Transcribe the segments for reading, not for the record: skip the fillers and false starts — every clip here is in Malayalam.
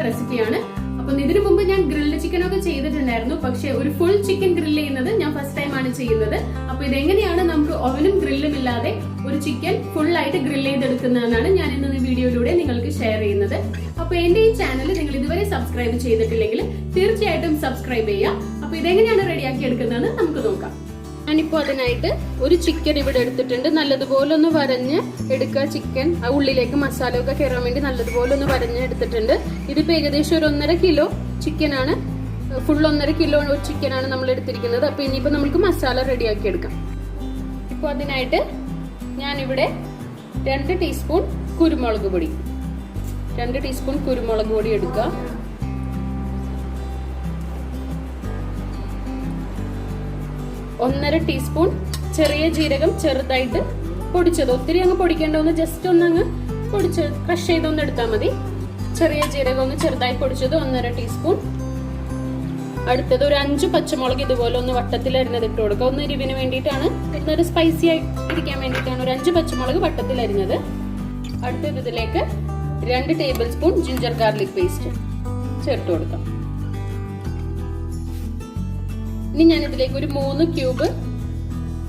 റെസിപ്പിയാണ്. അപ്പോൾ ഇതിനു മുമ്പ് ഞാൻ ഗ്രിൽഡ് ചിക്കൻ ഒക്കെ ചെയ്തിട്ടുണ്ടായിരുന്നു. പക്ഷെ ഒരു ഫുൾ ചിക്കൻ ഗ്രില്ല് ചെയ്യുന്നത് ഞാൻ ഫസ്റ്റ് ടൈം ആണ് ചെയ്യുന്നത്. അപ്പൊ ഇതെങ്ങനെയാണ് നമുക്ക് ഓവനും ഗ്രില്ലും ഇല്ലാതെ ഒരു ചിക്കൻ ഫുൾ ആയിട്ട് ഗ്രില്ല് ചെയ്തെടുക്കുന്നതെന്നാണ് ഞാൻ ഇന്ന് വീഡിയോയിലൂടെ നിങ്ങൾക്ക് ഷെയർ ചെയ്യുന്നത്. അപ്പൊ എന്റെ ഈ ചാനൽ നിങ്ങൾ ഇതുവരെ സബ്സ്ക്രൈബ് ചെയ്തിട്ടില്ലെങ്കിൽ തീർച്ചയായിട്ടും സബ്സ്ക്രൈബ് ചെയ്യുക. അപ്പൊ ഇതെങ്ങനെയാണ് റെഡിയാക്കി എടുക്കുന്നതെന്ന് നമുക്ക് നോക്കാം. ഞാനിപ്പോ അതിനായിട്ട് ഒരു ചിക്കൻ ഇവിടെ എടുത്തിട്ടുണ്ട്. നല്ലതുപോലെ ഒന്ന് വരഞ്ഞ് എടുക്കുക. ചിക്കൻ ഉള്ളിലേക്ക് മസാല ഒക്കെ കയറാൻ വേണ്ടി നല്ലതുപോലെ ഒന്ന് വരഞ്ഞ് എടുത്തിട്ടുണ്ട്. ഇതിപ്പോ ഏകദേശം ഒരു 1.5 കിലോ ചിക്കനാണ്. ഫുൾ 1.5 കിലോ ചിക്കനാണ് നമ്മൾ എടുത്തിരിക്കുന്നത്. അപ്പൊ ഇനിയിപ്പോ നമുക്ക് മസാല റെഡിയാക്കി എടുക്കാം. ഇപ്പൊ അതിനായിട്ട് ഞാനിവിടെ 2 ടീസ്പൂൺ കുരുമുളക് പൊടി എടുക്കുക. 1.5 ടീസ്പൂൺ ചെറിയ ജീരകം ചെറുതായിട്ട് പൊടിച്ചത്. ഒത്തിരി അങ്ങ് പൊടിക്കേണ്ടതൊന്ന് ജസ്റ്റ് ഒന്നങ്ങ് പൊടിച്ച് ക്രഷ് ചെയ്തൊന്ന് എടുത്താൽ മതി. ചെറിയ ജീരകം ഒന്ന് ചെറുതായി പൊടിച്ചത് 1.5 ടീസ്പൂൺ. അടുത്തത് ഒരു 5 പച്ചമുളക് ഇതുപോലെ ഒന്ന് വട്ടത്തിൽ അരിഞ്ഞത് ഇട്ട് കൊടുക്കുക. ഒന്ന് എരിവിന് വേണ്ടിയിട്ടാണ്, ഒരു സ്പൈസി ആയിട്ടിരിക്കാൻ വേണ്ടിയിട്ടാണ് ഒരു 5 പച്ചമുളക് വട്ടത്തിൽ അരിഞ്ഞത്. അടുത്തത് ഇതിലേക്ക് 2 table spoon ginger garlic paste ചേർത്ത് കൊടുക്കാം. ഇനി ഞാൻ ഇതിലേക്ക് ഒരു 3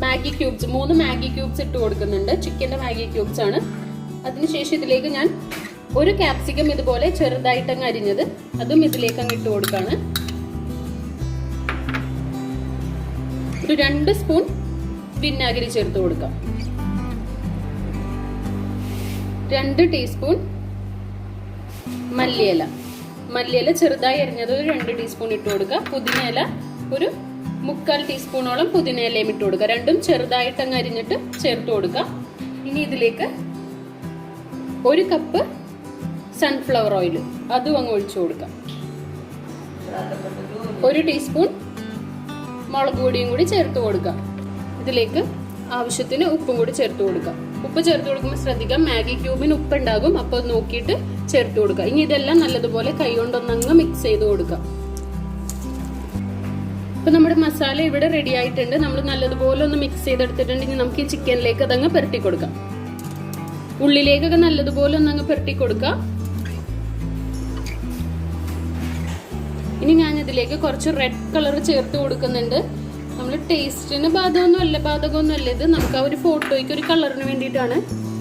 മാഗി ക്യൂബ്സ് ഇട്ട് കൊടുക്കുന്നുണ്ട്. ചിക്കന്റെ മാഗി ക്യൂബ്സ് ആണ്. അതിനുശേഷം ഇതിലേക്ക് ഞാൻ ഒരു കാപ്സിക്കം ഇതുപോലെ ചെറുതായിട്ട് അങ്ങ് അരിഞ്ഞത് അതും ഇതിലേക്ക് അങ്ങ് ഇട്ട് കൊടുക്കാണ്. ഒരു 2 സ്പൂൺ വിനാഗിരി ചേർത്ത് കൊടുക്കാം. 2 ടീസ്പൂൺ മല്ലിയില ചെറുതായി അരിഞ്ഞത് ഒരു 2 ടീസ്പൂൺ ഇട്ട് കൊടുക്കുക. പുതിനയില ഒരു 3/4 ടീസ്പൂണോളം പുതിനയിലയും ഇട്ട് കൊടുക്കുക. രണ്ടും ചെറുതായിട്ട് അങ്ങ് അരിഞ്ഞിട്ട് ചേർത്ത് കൊടുക്കുക. ഇനി ഇതിലേക്ക് 1 കപ്പ് സൺഫ്ലവർ ഓയിൽ അതും അങ്ങ് ഒഴിച്ചു കൊടുക്കാം. 1 ടീസ്പൂൺ മുളക് പൊടിയും കൂടി ചേർത്ത് കൊടുക്കാം. ഇതിലേക്ക് ആവശ്യത്തിന് ഉപ്പും കൂടി ചേർത്ത് കൊടുക്കാം. ഉപ്പ് ചേർത്ത് കൊടുക്കുമ്പോൾ ശ്രദ്ധിക്കാം, മാഗി ക്യൂബിന് ഉപ്പ് ഉണ്ടാകും. അപ്പൊ നോക്കിയിട്ട് ചേർത്ത് കൊടുക്കുക. ഇനി ഇതെല്ലാം നല്ലതുപോലെ കൈ കൊണ്ടൊന്നങ്ങ് മിക്സ് ചെയ്ത് കൊടുക്കാം. ഇപ്പൊ നമ്മുടെ മസാല ഇവിടെ റെഡി ആയിട്ടുണ്ട്. നമ്മൾ നല്ലതുപോലെ ഒന്ന് മിക്സ് ചെയ്തെടുത്തിട്ടുണ്ട്. ഇനി നമുക്ക് ഈ ചിക്കനിലേക്ക് അതങ്ങ് പുരട്ടി കൊടുക്കാം. ഉള്ളിലേക്കൊക്കെ നല്ലതുപോലെ ഒന്നങ്ങ് പുരട്ടി കൊടുക്കാം. ഇനി ഞാൻ ഇതിലേക്ക് കുറച്ച് റെഡ് കളർ ചേർത്ത് കൊടുക്കുന്നുണ്ട്. നമ്മൾ ടേസ്റ്റിന് ബാധകമൊന്നും അല്ല ഇത്. നമുക്ക് ആ ഒരു ഫോട്ടോയ്ക്ക് ഒരു കളറിന് വേണ്ടിയിട്ടാണ്.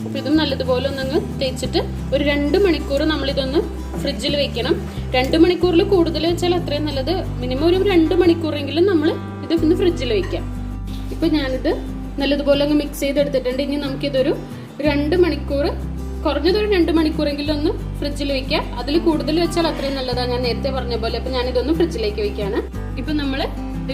അപ്പൊ ഇതും നല്ലതുപോലെ ഒന്നങ്ങ് തേച്ചിട്ട് ഒരു 2 മണിക്കൂർ നമ്മളിതൊന്ന് ഫ്രിഡ്ജിൽ വെക്കണം. 2 മണിക്കൂറിൽ കൂടുതൽ വെച്ചാൽ അത്രയും നല്ലത്. മിനിമം ഒരു 2 മണിക്കൂറെങ്കിലും നമ്മൾ ഇത് ഇന്ന് ഫ്രിഡ്ജിൽ വെക്കാം. ഇപ്പൊ ഞാനിത് നല്ലതുപോലെ അങ്ങ് മിക്സ് ചെയ്തെടുത്തിട്ടുണ്ട്. ഇനി നമുക്കിതൊരു 2 മണിക്കൂർ, കുറഞ്ഞതൊരു 2 മണിക്കൂറെങ്കിലും ഒന്ന് ഫ്രിഡ്ജിൽ വെക്കാം. അതിൽ കൂടുതൽ വെച്ചാൽ അത്രയും നല്ലതാണ്, ഞാൻ നേരത്തെ പറഞ്ഞ പോലെ. അപ്പൊ ഞാനിതൊന്ന് ഫ്രിഡ്ജിലേക്ക് വെക്കാണ്. ഇപ്പൊ നമ്മള്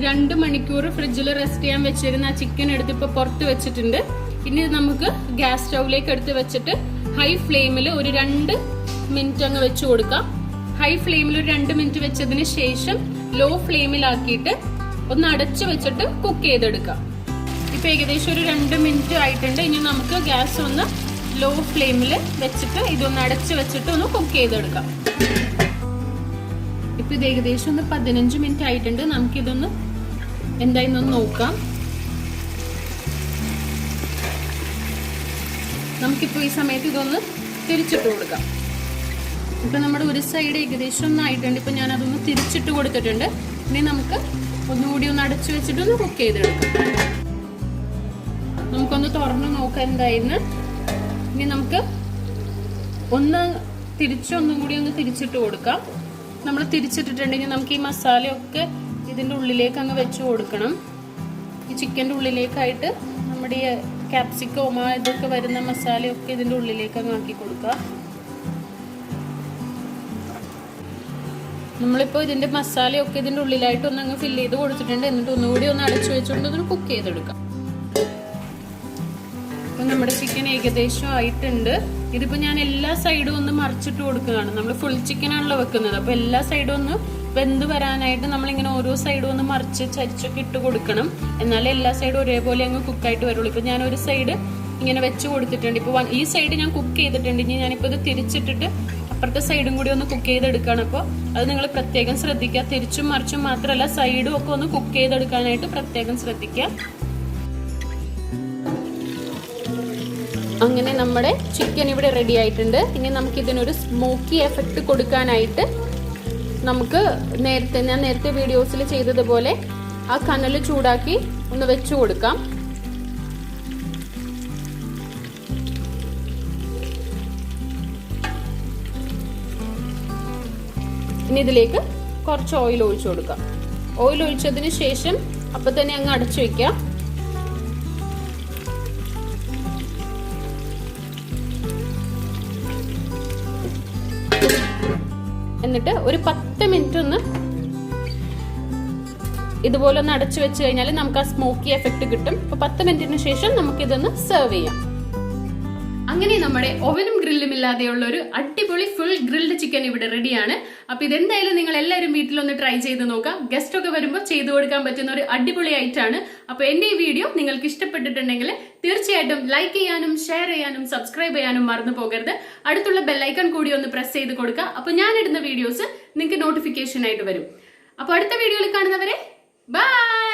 2 മണിക്കൂർ ഫ്രിഡ്ജിൽ റെസ്റ്റ് ചെയ്യാൻ വെച്ചിരുന്ന ആ ചിക്കൻ എടുത്ത് ഇപ്പൊ പുറത്ത് വെച്ചിട്ടുണ്ട്. ഇനി നമുക്ക് ഗ്യാസ് സ്റ്റൗവിലേക്ക് എടുത്ത് വെച്ചിട്ട് ഹൈ ഫ്ലെയിമിൽ ഒരു 2 മിനിറ്റ് അങ്ങ് വെച്ച് കൊടുക്കാം. ഹൈ ഫ്ലെയിമിൽ ഒരു 2 മിനിറ്റ് വെച്ചതിന് ശേഷം ലോ ഫ്ലെയിമിലാക്കിയിട്ട് ഒന്ന് അടച്ചു വെച്ചിട്ട് കുക്ക് ചെയ്തെടുക്കാം. ഇപ്പൊ ഏകദേശം ഒരു 2 മിനിറ്റ് ആയിട്ടുണ്ട്. ഇനി നമുക്ക് ഗ്യാസ് ഒന്ന് ലോ ഫ്ലെയിമിൽ വെച്ചിട്ട് ഇതൊന്ന് അടച്ചു വെച്ചിട്ട് ഒന്ന് കുക്ക് ചെയ്തെടുക്കാം. ഇപ്പൊ ഇത് ഏകദേശം ഒന്ന് 15 മിനിറ്റ് ആയിട്ടുണ്ട്. നമുക്കിതൊന്ന് എന്തായെന്നൊന്ന് നോക്കാം. നമുക്കിപ്പോ ഈ സമയത്ത് ഇതൊന്ന് തിരിച്ചിട്ട് കൊടുക്കാം. ഇപ്പൊ നമ്മുടെ ഒരു സൈഡ് ഏകദേശം ഒന്നായിട്ടുണ്ട്. ഇപ്പൊ ഞാൻ അതൊന്ന് തിരിച്ചിട്ട് കൊടുത്തിട്ടുണ്ട്. ഇനി നമുക്ക് ഒന്നുകൂടി ഒന്ന് അടച്ചു വെച്ചിട്ട് ഒന്ന് കുക്ക് ചെയ്തെടുക്കാം. നമുക്കൊന്ന് തുറന്ന് നോക്കാം എന്തായിരുന്നു. ഇനി നമുക്ക് ഒന്നും കൂടി ഒന്ന് തിരിച്ചിട്ട് കൊടുക്കാം. നമ്മൾ തിരിച്ചിട്ടിട്ടുണ്ടെങ്കിൽ നമുക്ക് ഈ മസാലയൊക്കെ ഇതിന്റെ ഉള്ളിലേക്ക് അങ്ങ് വെച്ച് കൊടുക്കണം. ഈ ചിക്കൻ്റെ ഉള്ളിലേക്കായിട്ട് നമ്മുടെ ഈ ക്യാപ്സിക്കോമ ഇതൊക്കെ വരുന്ന മസാലയൊക്കെ ഇതിന്റെ ഉള്ളിലേക്ക് അങ്ങ് ആക്കി കൊടുക്കുക. നമ്മളിപ്പോൾ ഇതിന്റെ മസാലയൊക്കെ ഇതിന്റെ ഉള്ളിലായിട്ട് ഒന്നങ്ങ് ഫില്ല് ചെയ്ത് കൊടുത്തിട്ടുണ്ട്. എന്നിട്ട് ഒന്നുകൂടി ഒന്ന് അടച്ചു വെച്ചുകൊണ്ട് ഇതിന് കുക്ക് ചെയ്തെടുക്കാം. അപ്പൊ നമ്മുടെ ചിക്കൻ ഏകദേശം ആയിട്ടുണ്ട്. ഇതിപ്പോ ഞാൻ എല്ലാ സൈഡും ഒന്ന് മറിച്ചിട്ട് കൊടുക്കുകയാണ്. നമ്മൾ ഫുൾ ചിക്കൻ ആണല്ലോ വെക്കുന്നത്. അപ്പൊ എല്ലാ സൈഡും ഒന്ന് വെന്ത് വരാനായിട്ട് നമ്മളിങ്ങനെ ഓരോ സൈഡും ഒന്ന് മറിച്ച് ചരിച്ചൊക്കെ ഇട്ട് കൊടുക്കണം. എന്നാലേ എല്ലാ സൈഡും ഒരേപോലെ അങ്ങ് കുക്കായിട്ട് വരുള്ളൂ. ഇപ്പൊ ഞാൻ ഒരു സൈഡ് ഇങ്ങനെ വെച്ച് കൊടുത്തിട്ടുണ്ട്. ഇപ്പൊ ഈ സൈഡ് ഞാൻ കുക്ക് ചെയ്തിട്ടുണ്ട്. ഇനി ഞാനിപ്പോ ഇത് തിരിച്ചിട്ടിട്ട് അപ്പുറത്തെ സൈഡും കൂടി ഒന്ന് കുക്ക് ചെയ്തെടുക്കുകയാണ്. അപ്പോൾ അത് നിങ്ങൾ പ്രത്യേകം ശ്രദ്ധിക്കുക. തിരിച്ചും മറിച്ചും മാത്രമല്ല സൈഡും ഒക്കെ ഒന്ന് കുക്ക് ചെയ്തെടുക്കാനായിട്ട് പ്രത്യേകം ശ്രദ്ധിക്കുക. അങ്ങനെ നമ്മുടെ ചിക്കൻ ഇവിടെ റെഡി ആയിട്ടുണ്ട്. ഇനി നമുക്ക് ഇതിനൊരു സ്മോക്കി എഫക്റ്റ് കൊടുക്കാനായിട്ട് നമുക്ക് ഞാൻ നേരത്തെ വീഡിയോസിൽ ചെയ്തതുപോലെ ആ കനൽ ചൂടാക്കി ഒന്ന് വെച്ചു കൊടുക്കാം. ഇനി ഇതിലേക്ക് കുറച്ച് ഓയിൽ ഒഴിച്ചു കൊടുക്കാം. ഓയിൽ ഒഴിച്ചതിന് ശേഷം അപ്പൊ തന്നെ അങ്ങ് അടച്ചു വെക്കാം. എന്നിട്ട് ഒരു 10 മിനിറ്റ് ഒന്ന് ഇതുപോലെ ഒന്ന് അടച്ചു വെച്ച് കഴിഞ്ഞാൽ നമുക്ക് ആ സ്മോക്കി എഫക്റ്റ് കിട്ടും. അപ്പൊ 10 മിനിറ്റിന് ശേഷം നമുക്ക് ഇതൊന്ന് സെർവ് ചെയ്യാം. അങ്ങനെ നമ്മുടെ ഓവനും ഗ്രില്ലും ഇല്ലാതെയുള്ള ഒരു അടിപൊളി ഫുൾ ഗ്രിൽഡ് ചിക്കൻ ഇവിടെ റെഡിയാണ്. അപ്പൊ ഇതെന്തായാലും നിങ്ങൾ എല്ലാവരും വീട്ടിലൊന്ന് ട്രൈ ചെയ്ത് നോക്കാം. ഗസ്റ്റ് ഒക്കെ വരുമ്പോൾ ചെയ്തു കൊടുക്കാൻ പറ്റുന്ന ഒരു അടിപൊളി ഐറ്റാണ്. അപ്പൊ എന്റെ ഈ വീഡിയോ നിങ്ങൾക്ക് ഇഷ്ടപ്പെട്ടിട്ടുണ്ടെങ്കിൽ തീർച്ചയായിട്ടും ലൈക്ക് ചെയ്യാനും ഷെയർ ചെയ്യാനും സബ്സ്ക്രൈബ് ചെയ്യാനും മറന്നു പോകരുത്. അടുത്തുള്ള ബെല്ലൈക്കൺ കൂടി ഒന്ന് പ്രസ് ചെയ്ത് കൊടുക്കുക. അപ്പൊ ഞാൻ ഇടുന്ന വീഡിയോസ് നിങ്ങൾക്ക് നോട്ടിഫിക്കേഷൻ ആയിട്ട് വരും. അപ്പൊ അടുത്ത വീഡിയോയിൽ കാണുന്നവരെ ബൈ.